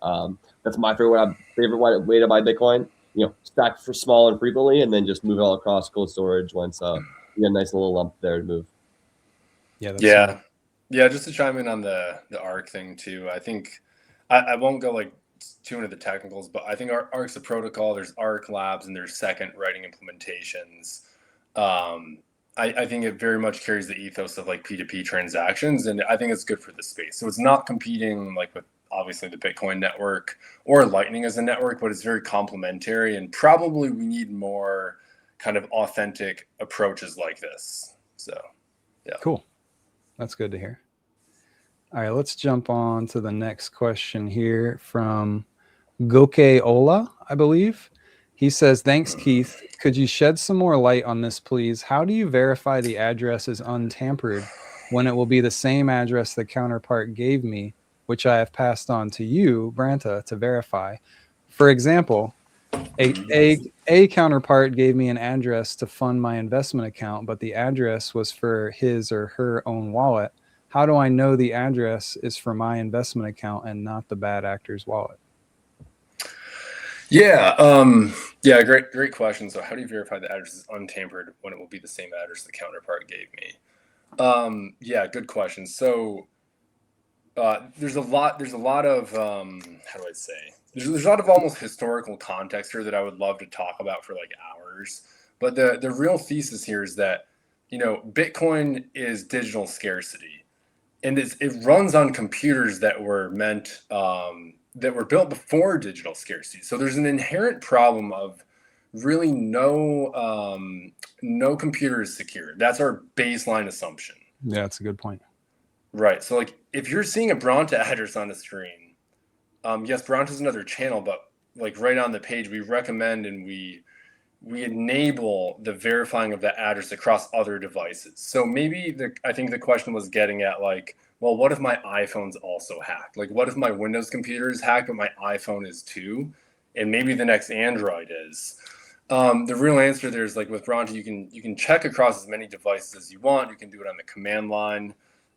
That's my favorite way to buy Bitcoin. Stack for small and frequently, and then just move it all across cold storage once you get a nice little lump there to move. Yeah. Just to chime in on the ARC thing too. I think I won't go like too into the technicals, but I think ARC's a protocol. There's ARC labs and there's second writing implementations. I think it very much carries the ethos of like P2P transactions, and I think it's good for the space. So it's not competing like with obviously the Bitcoin network or Lightning as a network, but it's very complementary. And probably we need more kind of authentic approaches like this. So, yeah. Cool. That's good to hear. All right, let's jump on to the next question here from Goke Ola, I believe. He says, thanks, Keith. Could you shed some more light on this, please? How do you verify the address is untampered when it will be the same address the counterpart gave me, which I have passed on to you, Branta, to verify? For example, a counterpart gave me an address to fund my investment account, but the address was for his or her own wallet. How do I know the address is for my investment account and not the bad actor's wallet? Yeah, great question. So how do you verify the address is untampered when it will be the same address the counterpart gave me? Yeah, good question. So there's a lot of how do I say? There's a lot of almost historical context here that I would love to talk about for like hours. But the real thesis here is that, Bitcoin is digital scarcity, and it runs on computers that were built before digital scarcity. So there's an inherent problem of really no computer is secure. That's our baseline assumption. Yeah, that's a good point. Right. So like if you're seeing a Branta address on the screen, yes, Branta is another channel, but like right on the page, we recommend and we enable the verifying of that address across other devices. So maybe I think the question was getting at like, well, what if my iPhone's also hacked? Like, what if my Windows computer is hacked, but my iPhone is too? And maybe the next Android is. The real answer there is like with Branta, you can check across as many devices as you want. You can do it on the command line.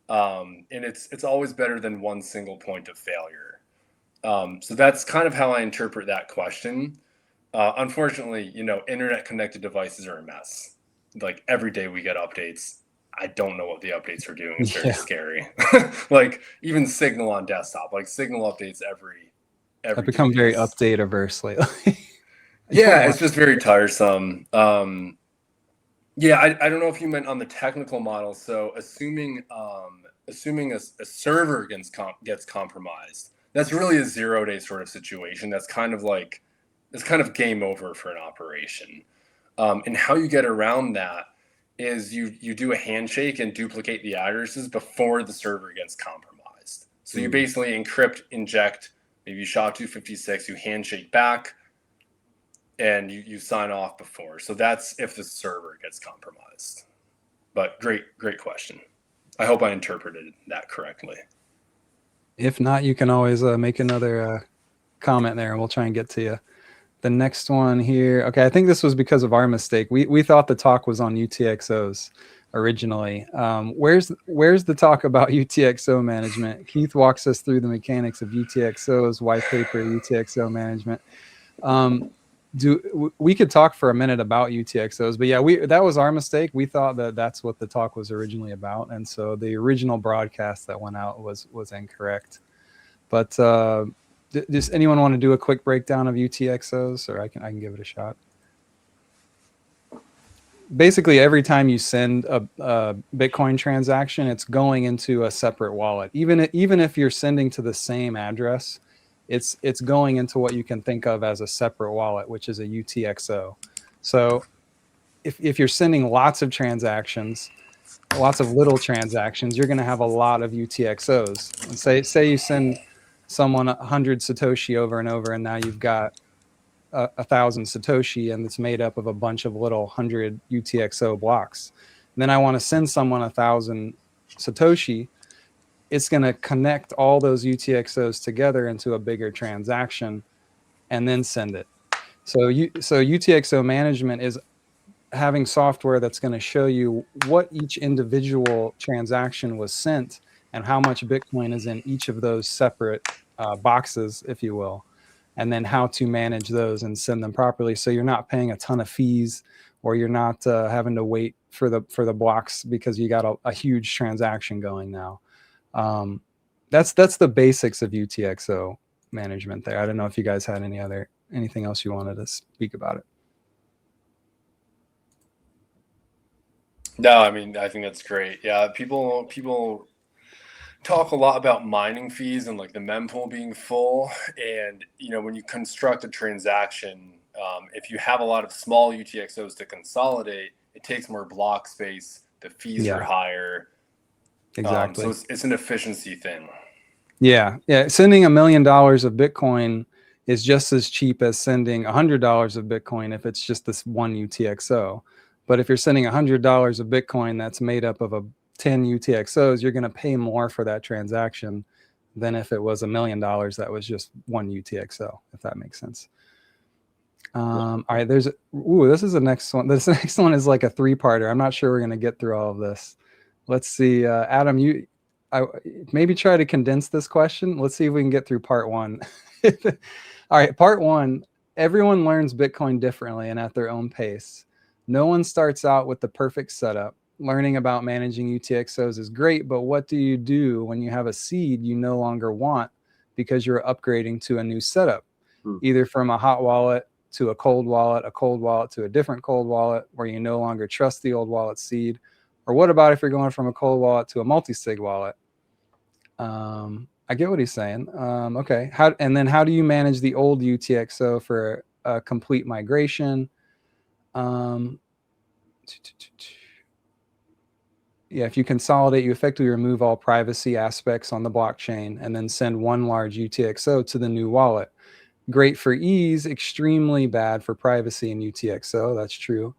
And it's always better than one single point of failure. So that's kind of how I interpret that question. Unfortunately, internet connected devices are a mess. Like every day we get updates. I don't know what the updates are doing. It's very scary. Like even Signal on desktop, like Signal updates every I've become very update averse lately. Yeah, it's just very tiresome. Yeah, I don't know if you meant on the technical model. So assuming a server gets compromised, that's really a 0-day sort of situation. That's kind of game over for an operation. And how you get around that is you do a handshake and duplicate the addresses before the server gets compromised. So you basically encrypt, inject, maybe you SHA-256, you handshake back, and you sign off before. So that's if the server gets compromised. But great question. I hope I interpreted that correctly. If not, you can always make another comment there and we'll try and get to you. The next one here. Okay, I think this was because of our mistake. We thought the talk was on UTXOs originally. Where's the talk about UTXO management? Keith walks us through the mechanics of UTXOs, white paper, UTXO management. We could talk for a minute about UTXOs, but yeah, that was our mistake. We thought that's what the talk was originally about, and so the original broadcast that went out was incorrect. But does anyone want to do a quick breakdown of UTXOs, or I can give it a shot? Basically, every time you send a Bitcoin transaction, it's going into a separate wallet. Even if you're sending to the same address, it's going into what you can think of as a separate wallet, which is a UTXO. So if you're sending lots of transactions, lots of little transactions, you're going to have a lot of UTXOs. And say you send someone 100 Satoshi over and over, and now you've got 1,000 Satoshi, and it's made up of a bunch of little 100 UTXO blocks. And then I want to send someone 1,000 Satoshi. It's going to connect all those UTXOs together into a bigger transaction and then send it. So UTXO management is having software that's going to show you what each individual transaction was sent and how much Bitcoin is in each of those separate boxes, if you will, and then how to manage those and send them properly. So you're not paying a ton of fees, or you're not having to wait for the blocks because you got a huge transaction going now. That's the basics of UTXO management there. I don't know if you guys had anything else you wanted to speak about it. No, I mean, I think that's great. Yeah, people talk a lot about mining fees and like the mempool being full. And, you know, when you construct a transaction, if you have a lot of small UTXOs to consolidate, it takes more block space. The fees are Yeah. higher. Exactly. So it's an efficiency thing. Yeah. Sending $1 million of Bitcoin is just as cheap as sending $100 of Bitcoin if it's just this one UTXO. But if you're sending $100 of Bitcoin that's made up of 10 UTXOs, you're going to pay more for that transaction than if it was $1 million that was just one UTXO, if that makes sense. All right, this is the next one. This next one is like a 3-parter. I'm not sure we're going to get through all of this. Let's see, Adam, I maybe try to condense this question. Let's see if we can get through part 1. All right, part 1. Everyone learns Bitcoin differently and at their own pace. No one starts out with the perfect setup. Learning about managing UTXOs is great, but what do you do when you have a seed you no longer want because you're upgrading to a new setup, either from a hot wallet to a cold wallet to a different cold wallet where you no longer trust the old wallet seed? Or what about if you're going from a cold wallet to a multi-sig wallet? I get what he's saying. Okay. How do you manage the old UTXO for a complete migration? Yeah, if you consolidate, you effectively remove all privacy aspects on the blockchain and then send one large UTXO to the new wallet. Great for ease, extremely bad for privacy in UTXO. That's true.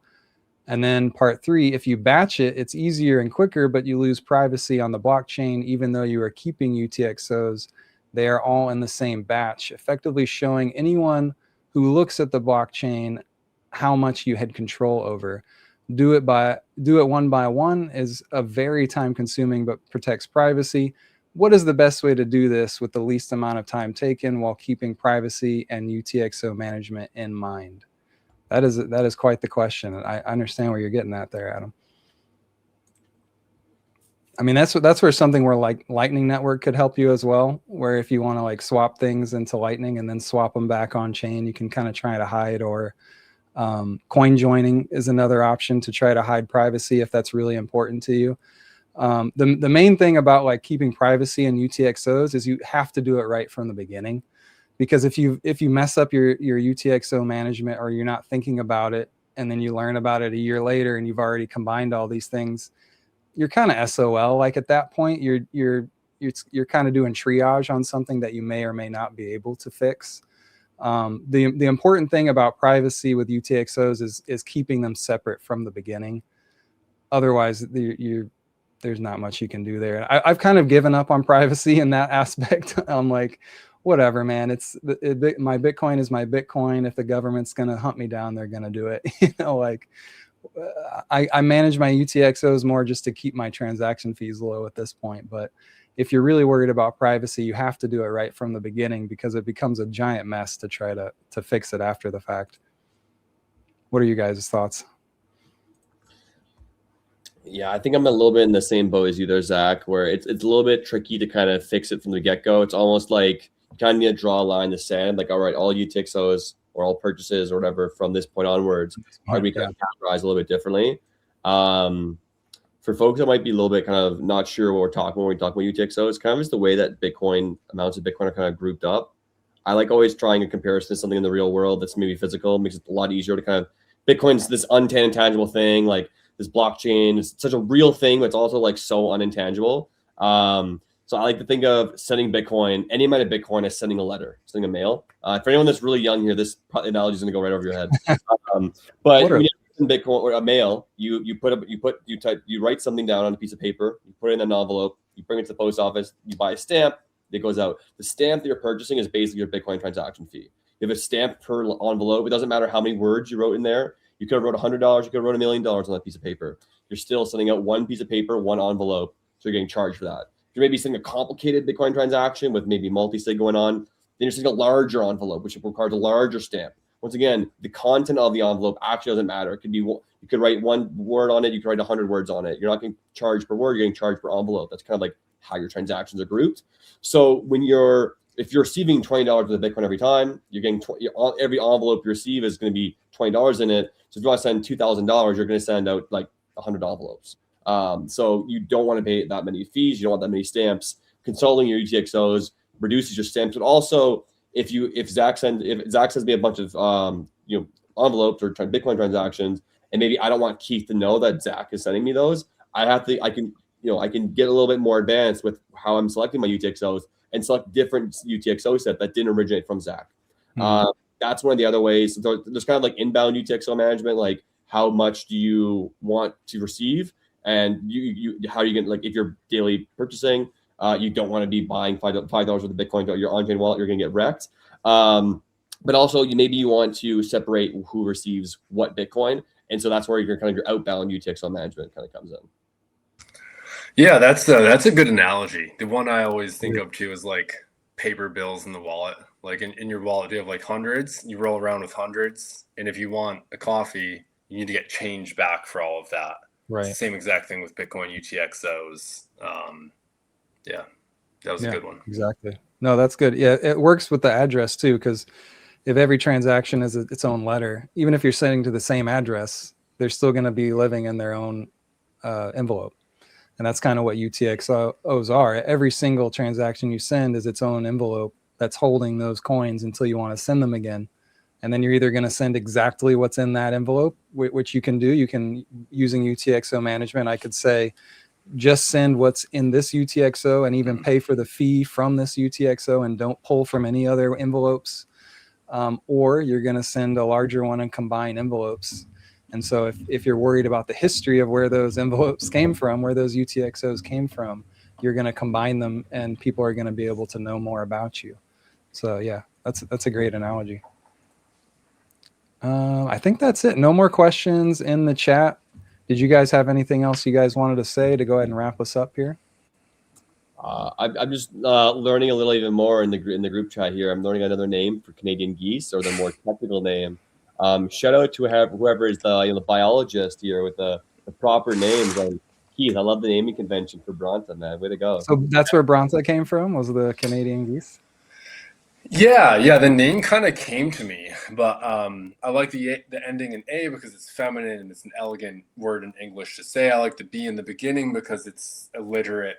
And then part 3, if you batch it, it's easier and quicker, but you lose privacy on the blockchain, even though you are keeping UTXOs. They are all in the same batch, effectively showing anyone who looks at the blockchain how much you had control over. Do it one by one is a very time consuming, but protects privacy. What is the best way to do this with the least amount of time taken while keeping privacy and UTXO management in mind? That is quite the question. I understand where you're getting at there, Adam. I mean, that's where something where like Lightning Network could help you as well, where if you want to like swap things into Lightning and then swap them back on chain, you can kind of try to hide, or coin joining is another option to try to hide privacy if that's really important to you. The main thing about like keeping privacy in UTXOs is you have to do it right from the beginning. Because if you mess up your UTXO management, or you're not thinking about it, and then you learn about it a year later and you've already combined all these things, you're kind of SOL. Like at that point, you're kind of doing triage on something that you may or may not be able to fix. The important thing about privacy with UTXOs is keeping them separate from the beginning. Otherwise, there's not much you can do there. I've kind of given up on privacy in that aspect. I'm like, whatever, man. My Bitcoin is my Bitcoin. If the government's going to hunt me down, they're going to do it. Like I manage my UTXOs more just to keep my transaction fees low at this point. But if you're really worried about privacy, you have to do it right from the beginning, because it becomes a giant mess to try to fix it after the fact. What are you guys' thoughts? Yeah, I think I'm a little bit in the same boat as you there, Zach, where it's a little bit tricky to kind of fix it from the get-go. It's almost like you kind of need to draw a line in the sand, like, all right, all UTXOs or all purchases or whatever from this point onwards, how we kind of categorize a little bit differently. For folks that might be a little bit kind of not sure what we're talking about when we talk about UTXO, it's kind of just the way that amounts of Bitcoin are kind of grouped up. I like always trying a comparison to something in the real world that's maybe physical. It makes it a lot easier to kind of, Bitcoin's this intangible thing, like this blockchain is such a real thing, but it's also like so unintangible. So I like to think of sending Bitcoin, any amount of Bitcoin, as sending a letter, sending a mail. For anyone that's really young here, this analogy is going to go right over your head. But when you send Bitcoin or a mail, you write something down on a piece of paper, you put it in an envelope, you bring it to the post office, you buy a stamp, it goes out. The stamp that you're purchasing is basically your Bitcoin transaction fee. You have a stamp per envelope. It doesn't matter how many words you wrote in there. You could have wrote $100. You could have wrote $1 million on that piece of paper. You're still sending out one piece of paper, one envelope. So you're getting charged for that. If you're maybe sending a complicated Bitcoin transaction with maybe multi-sig going on, then you're sending a larger envelope, which requires a larger stamp. Once again, the content of the envelope actually doesn't matter. It could be, you could write one word on it. You could write 100 words on it. You're not getting charged per word. You're getting charged per envelope. That's kind of like how your transactions are grouped. So if you're receiving $20 worth of Bitcoin every time, you're getting every envelope you receive is going to be $20 in it. So if you want to send $2,000, you're going to send out like 100 envelopes. So you don't want to pay that many fees. You don't want that many stamps. controlling your UTXOs reduces your stamps, but also if Zach sends me a bunch of envelopes or Bitcoin transactions, and maybe I don't want Keith to know that Zach is sending me those, I can get a little bit more advanced with how I'm selecting my UTXOs and select different UTXO set that didn't originate from Zach. That's one of the other ways. There's kind of like inbound UTXO management, like how much do you want to receive, and how you can, like, if you're daily purchasing, you don't want to be buying $5 worth of Bitcoin to your on-chain wallet. You're going to get wrecked. But also, maybe you want to separate who receives what Bitcoin, and so that's where your outbound UTXO management kind of comes in. Yeah, that's a good analogy. The one I always think of too is like paper bills in the wallet. Like in your wallet, you have like hundreds. You roll around with hundreds, and if you want a coffee, you need to get change back for all of that. Right. Same exact thing with Bitcoin UTXOs. Yeah, that was a good one. Exactly. No, that's good. Yeah, it works with the address too, because if every transaction is its own letter, even if you're sending to the same address, they're still going to be living in their own envelope. And that's kind of what UTXOs are. Every single transaction you send is its own envelope that's holding those coins until you want to send them again. And then you're either going to send exactly what's in that envelope, which you can do. You can, using UTXO management, I could say, just send what's in this UTXO and even pay for the fee from this UTXO and don't pull from any other envelopes. Or you're going to send a larger one and combine envelopes. And so if you're worried about the history of where those envelopes came from, where those UTXOs came from, you're going to combine them and people are going to be able to know more about you. So yeah, that's a great analogy. I think that's it. No more questions in the chat. Did you guys have anything else you guys wanted to say to go ahead and wrap us up here? I'm just learning a little even more in the group chat here. I'm learning another name for Canadian geese, or the more technical name. Shout out to whoever is the biologist here with the proper names. And Keith, I love the naming convention for Branta, man. Way to go. So that's where Branta came from, was the Canadian geese? Yeah. The name kind of came to me, but I like the ending in A because it's feminine and it's an elegant word in English to say. I like the B in the beginning because it's alliteration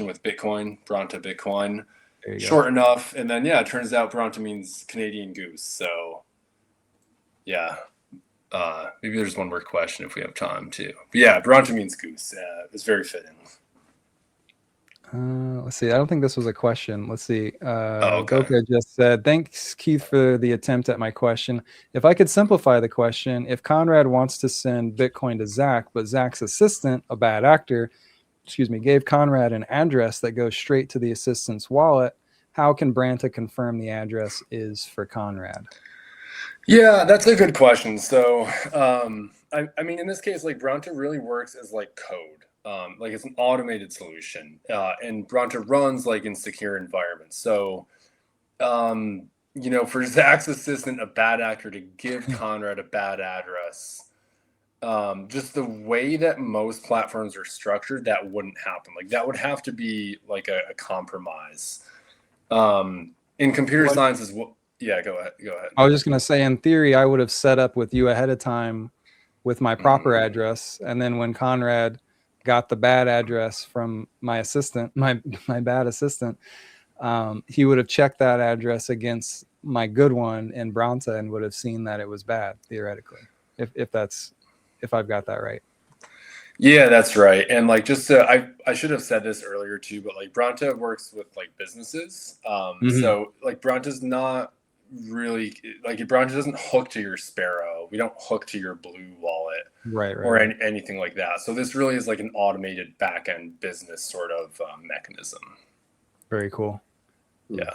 with Bitcoin, Branta Bitcoin. Short enough, and then it turns out Branta means Canadian goose. So yeah, maybe there's one more question if we have time too. But yeah, Branta means goose. It's very fitting. Let's see. I don't think this was a question. Let's see. Okay. Goka just said, thanks, Keith, for the attempt at my question. If I could simplify the question, if Conrad wants to send Bitcoin to Zach, but Zach's assistant, a bad actor, gave Conrad an address that goes straight to the assistant's wallet, how can Branta confirm the address is for Conrad? Yeah, that's a good question. So, I mean, in this case, like Branta really works as like code. Like it's an automated solution, and Branta runs like in secure environments. So, for Zach's assistant, a bad actor, to give Conrad a bad address, just the way that most platforms are structured, that wouldn't happen. Like that would have to be like a compromise. In computer science is what? Yeah, go ahead. I was just going to say, in theory, I would have set up with you ahead of time with my proper address. And then when Conrad got the bad address from my assistant, my bad assistant, he would have checked that address against my good one in Branta and would have seen that it was bad, theoretically, if I've got that right. Yeah, that's right. And like, I should have said this earlier too, but like Branta works with like businesses. So like Branta's not really like, Branta doesn't hook to your Sparrow. We don't hook to your Blue wallet, right. Or anything like that. So this really is like an automated back-end business sort of mechanism. Very cool. Yeah.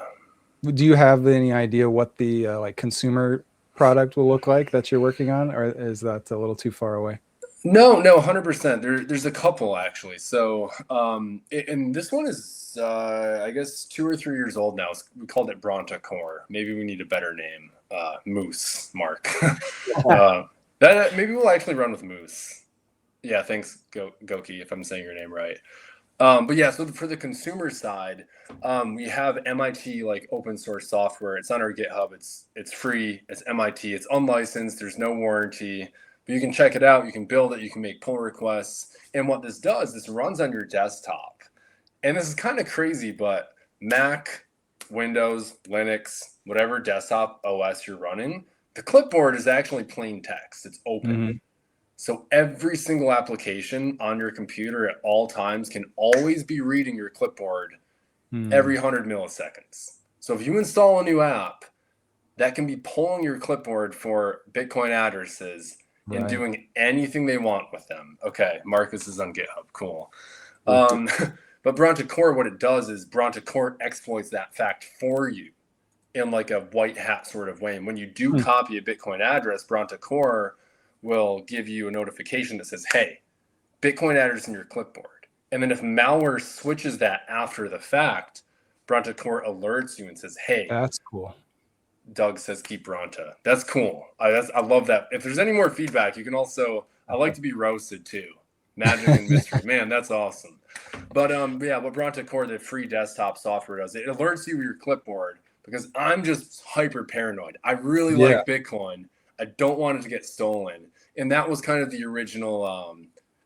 Do you have any idea what the like consumer product will look like that you're working on, or is that a little too far away? No, 100%. There's a couple actually. So, and this one is, I guess 2 or 3 years old now. We called it Branta Core. Maybe we need a better name. Moose, Mark. That maybe we'll actually run with Moose. Yeah, thanks, Goki, if I'm saying your name right. But yeah, so for the consumer side, we have MIT like open source software. It's on our GitHub. It's free. It's MIT. It's unlicensed. There's no warranty. But you can check it out. You can build it. You can make pull requests. And what this does, this runs on your desktop. and this is kind of crazy, but Mac, Windows, Linux, whatever desktop OS you're running, the clipboard is actually plain text. It's open. So every single application on your computer at all times can always be reading your clipboard every 100 milliseconds. So if you install a new app, that can be pulling your clipboard for Bitcoin addresses and doing anything they want with them. Okay, Marcus is on GitHub. Cool. But Branta Core, what it does is Branta Core exploits that fact for you in like a white hat sort of way. And when you do copy a Bitcoin address, Branta Core will give you a notification that says, hey, Bitcoin address in your clipboard. And then if malware switches that after the fact, Branta Core alerts you and says, hey, that's cool. Doug says keep Branta. That's cool. I love that. If there's any more feedback, you can also, I like to be roasted too. Magic and mystery. Man, that's awesome. But yeah, what Branta Core, the free desktop software does, it alerts you with your clipboard because I'm just hyper paranoid. I really like Bitcoin. I don't want it to get stolen. And that was kind of the original,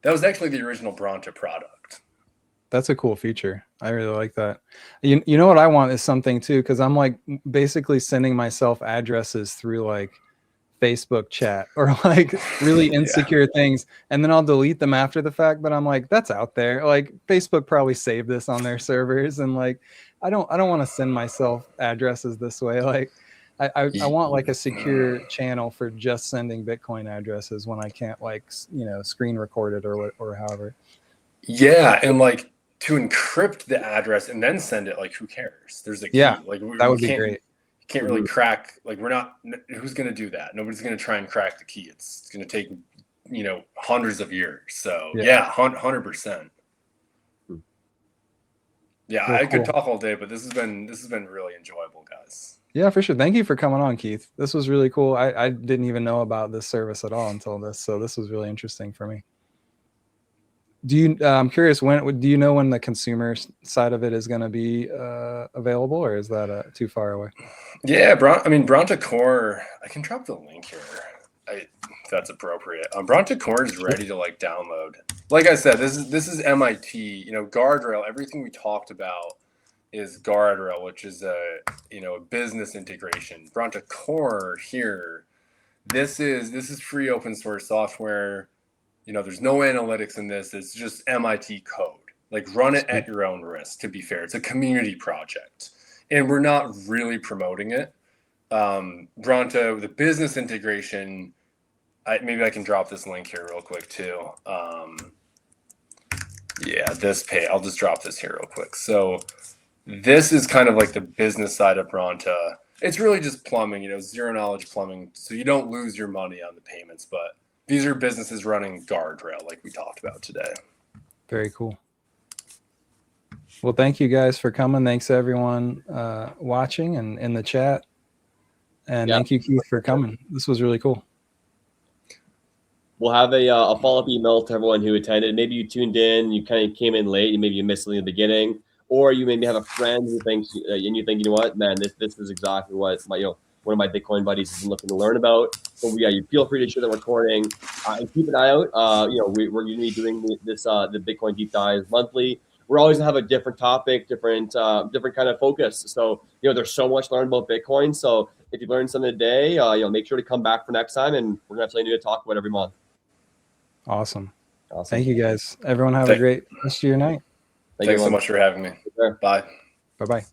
that was actually the original Branta product. That's a cool feature. I really like that. You know what I want is something too, because I'm like basically sending myself addresses through like Facebook chat or like really insecure things, and then I'll delete them after the fact. But I'm like, that's out there. Like Facebook probably saved this on their servers, and like I don't want to send myself addresses this way. Like I want like a secure channel for just sending Bitcoin addresses when I can't like screen record it or however. Yeah, and like to encrypt the address and then send it, like who cares? There's a key. Like that would be great. You can't really crack, like we're not, who's going to do that? Nobody's going to try and crack the key. It's going to take, hundreds of years. So yeah 100%. Yeah, I could talk all day, but this has been really enjoyable, guys. Yeah, for sure. Thank you for coming on, Keith. This was really cool. I didn't even know about this service at all until this. So this was really interesting for me. I'm curious, do you know when the consumer side of it is going to be available, or is that too far away? Yeah, Branta Core, I can drop the link here if that's appropriate. Branta Core is ready to like download. Like I said, this is MIT, Guardrail, everything we talked about is Guardrail, which is a business integration. Branta Core here, this is free open source software. There's no analytics in this. It's just MIT code. Like run it at your own risk, to be fair. It's a community project. And we're not really promoting it. Branta, the business integration, maybe I can drop this link here real quick too. This page, I'll just drop this here real quick. So this is kind of like the business side of Branta. It's really just plumbing, zero knowledge plumbing. So you don't lose your money on the payments, but these are businesses running Guardrail like we talked about today. Very cool. Well, thank you guys for coming. Thanks everyone watching and in the chat. And thank you, Keith, for coming. This was really cool. We'll have a follow-up email to everyone who attended. Maybe you tuned in, you kind of came in late, and maybe you missed something in the beginning, or you maybe have a friend who thinks, and you think, you know what, man, this is exactly what one of my Bitcoin buddies has been looking to learn about. So you feel free to share the recording and keep an eye out. We're going to be doing the Bitcoin deep dives monthly. We're always gonna have a different topic, different kind of focus. So there's so much to learn about Bitcoin. So if you learned something today, make sure to come back for next time, and we're gonna have something new to talk about every month. Awesome. Thank you guys. Everyone have a great rest of your night. Thanks so much for having me. Bye. Bye-bye.